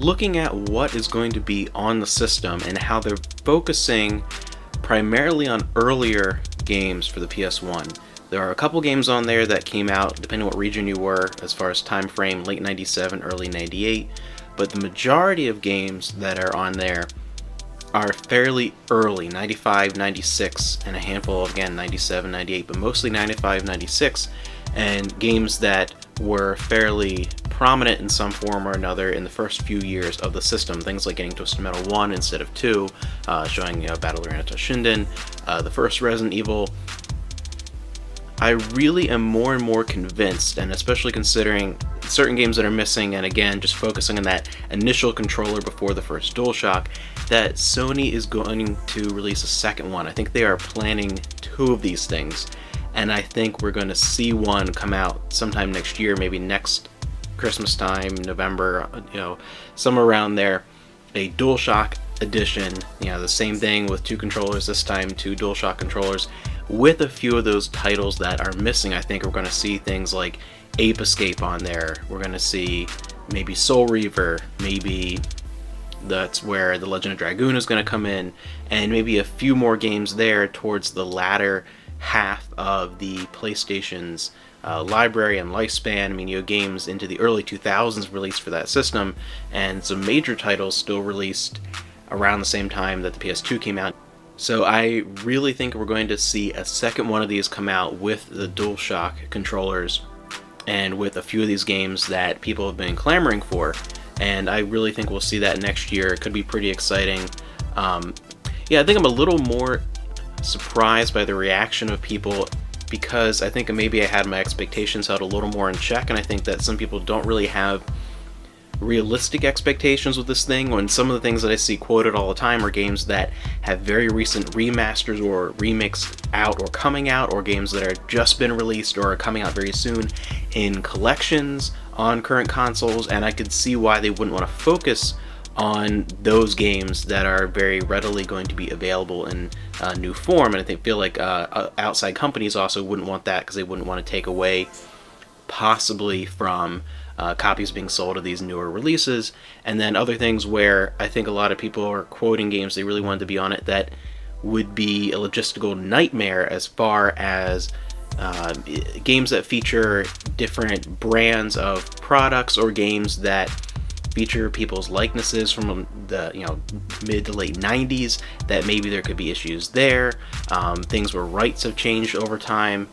looking at what is going to be on the system and how they're focusing primarily on earlier games for the PS1. There are a couple games on there that came out, depending on what region you were, as far as time frame, late 97, early 98, but the majority of games that are on there are fairly early, 95, 96, and a handful of, again, 97, 98, but mostly 95, 96, and games that were fairly prominent in some form or another in the first few years of the system. Things like getting Twisted Metal 1 instead of 2, showing Battle Arena Toshinden, the first Resident Evil. I really am more and more convinced, and especially considering certain games that are missing, and again, just focusing on that initial controller before the first Dualshock, that Sony is going to release a second one. I think they are planning 2 of these things, and I think we're going to see one come out sometime next year, maybe next Christmas time, November, somewhere around there, a Dualshock edition, the same thing with 2 controllers this time, 2 Dualshock controllers, with a few of those titles that are missing. I think we're going to see things like Ape Escape on there. We're going to see maybe Soul Reaver, maybe that's where The Legend of Dragoon is going to come in, and maybe a few more games there towards the latter half of the PlayStation's library and lifespan. I mean, you have games into the early 2000s released for that system, and some major titles still released around the same time that the PS2 came out. So I really think we're going to see a second one of these come out with the DualShock controllers and with a few of these games that people have been clamoring for, and I really think we'll see that next year. It could be pretty exciting. I think I'm a little more surprised by the reaction of people, because I think maybe I had my expectations held a little more in check, and I think that some people don't really have realistic expectations with this thing, when some of the things that I see quoted all the time are games that have very recent remasters or remakes out or coming out, or games that are just been released or are coming out very soon in collections on current consoles, and I could see why they wouldn't want to focus on those games that are very readily going to be available in new form. And I feel like outside companies also wouldn't want that, because they wouldn't want to take away possibly from copies being sold of these newer releases. And then other things where I think a lot of people are quoting games they really wanted to be on it that would be a logistical nightmare, as far as games that feature different brands of products, or games that feature people's likenesses from the mid to late 90s, that maybe there could be issues there. Things where rights have changed over time.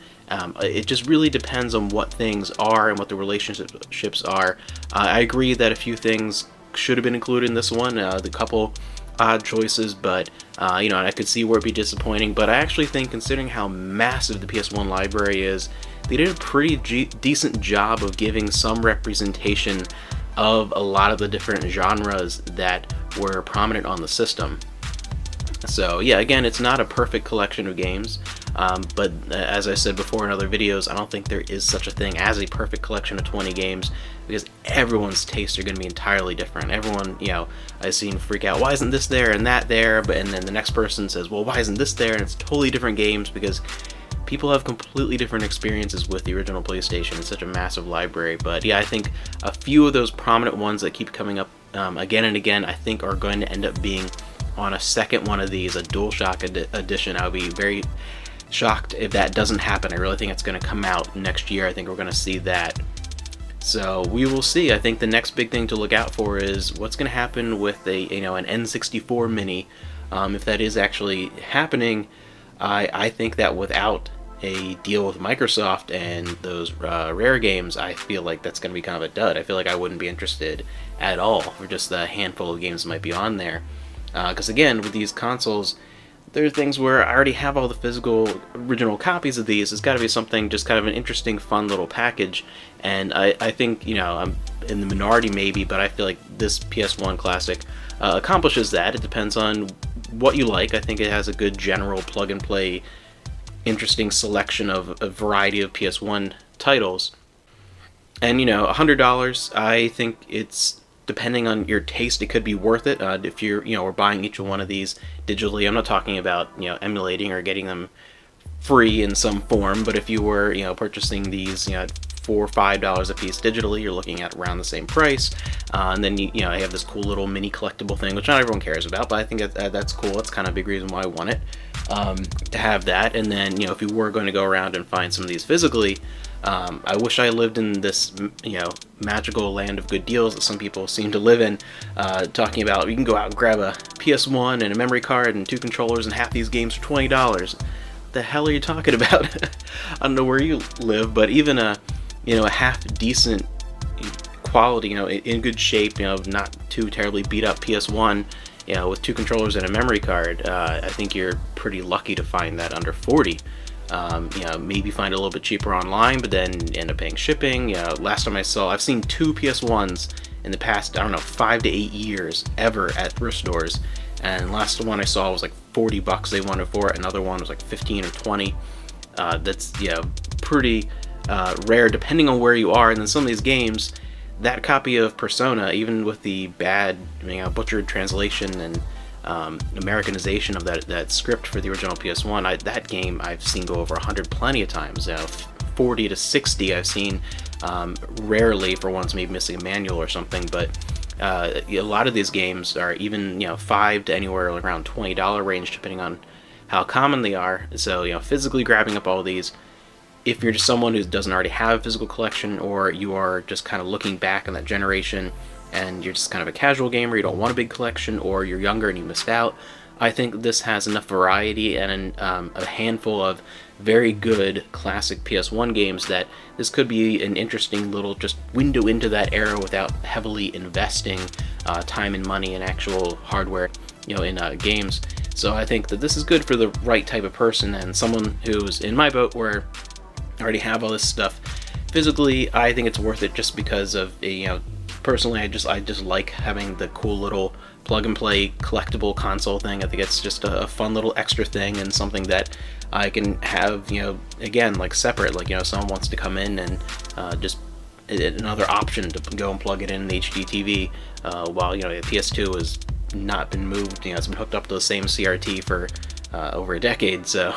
It just really depends on what things are and what the relationships are. I agree that a few things should have been included in this one, the couple odd choices, but I could see where it'd be disappointing. But I actually think, considering how massive the PS1 library is, they did a pretty decent job of giving some representation of a lot of the different genres that were prominent on the system. So yeah, again, it's not a perfect collection of games, but as I said before in other videos, I don't think there is such a thing as a perfect collection of 20 games, because everyone's tastes are going to be entirely different. Everyone, I've seen freak out, why isn't this there and that there, and then the next person says, well, why isn't this there, and it's totally different games, because people have completely different experiences with the original PlayStation. It's such a massive library. But yeah, I think a few of those prominent ones that keep coming up again and again, I think are going to end up being on a second one of these, a DualShock edition. I would be very shocked if that doesn't happen. I really think it's going to come out next year. I think we're going to see that. So we will see. I think the next big thing to look out for is what's going to happen with an N64 Mini. If that is actually happening, I think that without a deal with Microsoft and those Rare games, I feel like that's going to be kind of a dud. I feel like I wouldn't be interested at all for just the handful of games that might be on there. Because again, with these consoles, there are things where I already have all the physical original copies of these. It's got to be something, just kind of an interesting, fun little package. And I think, I'm in the minority maybe, but I feel like this PS1 Classic accomplishes that. It depends on what you like. I think it has a good general plug-and-play, interesting selection of a variety of PS1 titles. And, $100, I think it's, depending on your taste, it could be worth it. If you're, we're buying each one of these digitally. I'm not talking about, emulating or getting them free in some form, but if you were, purchasing these, $4 or $5 a piece digitally, you're looking at around the same price. And then you know, I have this cool little mini collectible thing, which not everyone cares about, but I think that's cool. That's kind of a big reason why I want it, to have that. And then, you know, if you were going to go around and find some of these physically, I wish I lived in this, you know, magical land of good deals that some people seem to live in, talking about you can go out and grab a PS1 and a memory card and 2 controllers and half these games for $20. The hell are you talking about? I don't know where you live, but even a, you know, a half decent quality, you know, in good shape, you know, not too terribly beat up PS1, you know, with 2 controllers and a memory card, I think you're pretty lucky to find that under 40. You know, maybe find it a little bit cheaper online, but then end up paying shipping. You know, last time I've seen 2 PS1s in the past, I don't know, 5 to 8 years ever at thrift stores. And last one I saw was like $40 they wanted for it. Another one was like 15 or 20. That's, you know, pretty rare depending on where you are. And then some of these games, that copy of Persona, even with the bad, you know, butchered translation and Americanization of that script for the original PS1, that game I've seen go over 100 plenty of times. 40 to 60 I've seen, rarely for ones maybe missing a manual or something, but a lot of these games are even, you know, $5 to anywhere around $20 range depending on how common they are. So, you know, physically grabbing up all these, if you're just someone who doesn't already have a physical collection, or you are just kind of looking back on that generation and you're just kind of a casual gamer, you don't want a big collection, or you're younger and you missed out, I think this has enough variety and a handful of very good classic PS1 games that this could be an interesting little just window into that era without heavily investing time and money in actual hardware, you know, in games. So I think that this is good for the right type of person, and someone who's in my boat where I already have all this stuff. Physically, I think it's worth it just because of, you know, personally, I just like having the cool little plug and play collectible console thing. I think it's just a fun little extra thing and something that I can have, you know, again, like separate, like, you know, someone wants to come in and just another option to go and plug it in the HD TV, while, you know, the PS2 has not been moved, you know, it's been hooked up to the same CRT for over a decade. So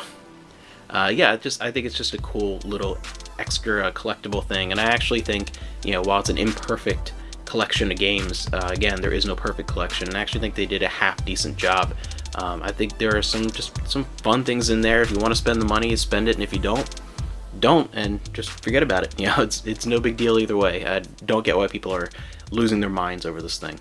yeah, I think it's just a cool little extra collectible thing. And I actually think, you know, while it's an imperfect collection of games, again, there is no perfect collection, and I actually think they did a half decent job. I think there are some fun things in there. If you want to spend the money, spend it, and if you don't, and just forget about it. You know, it's no big deal either way. I don't get why people are losing their minds over this thing.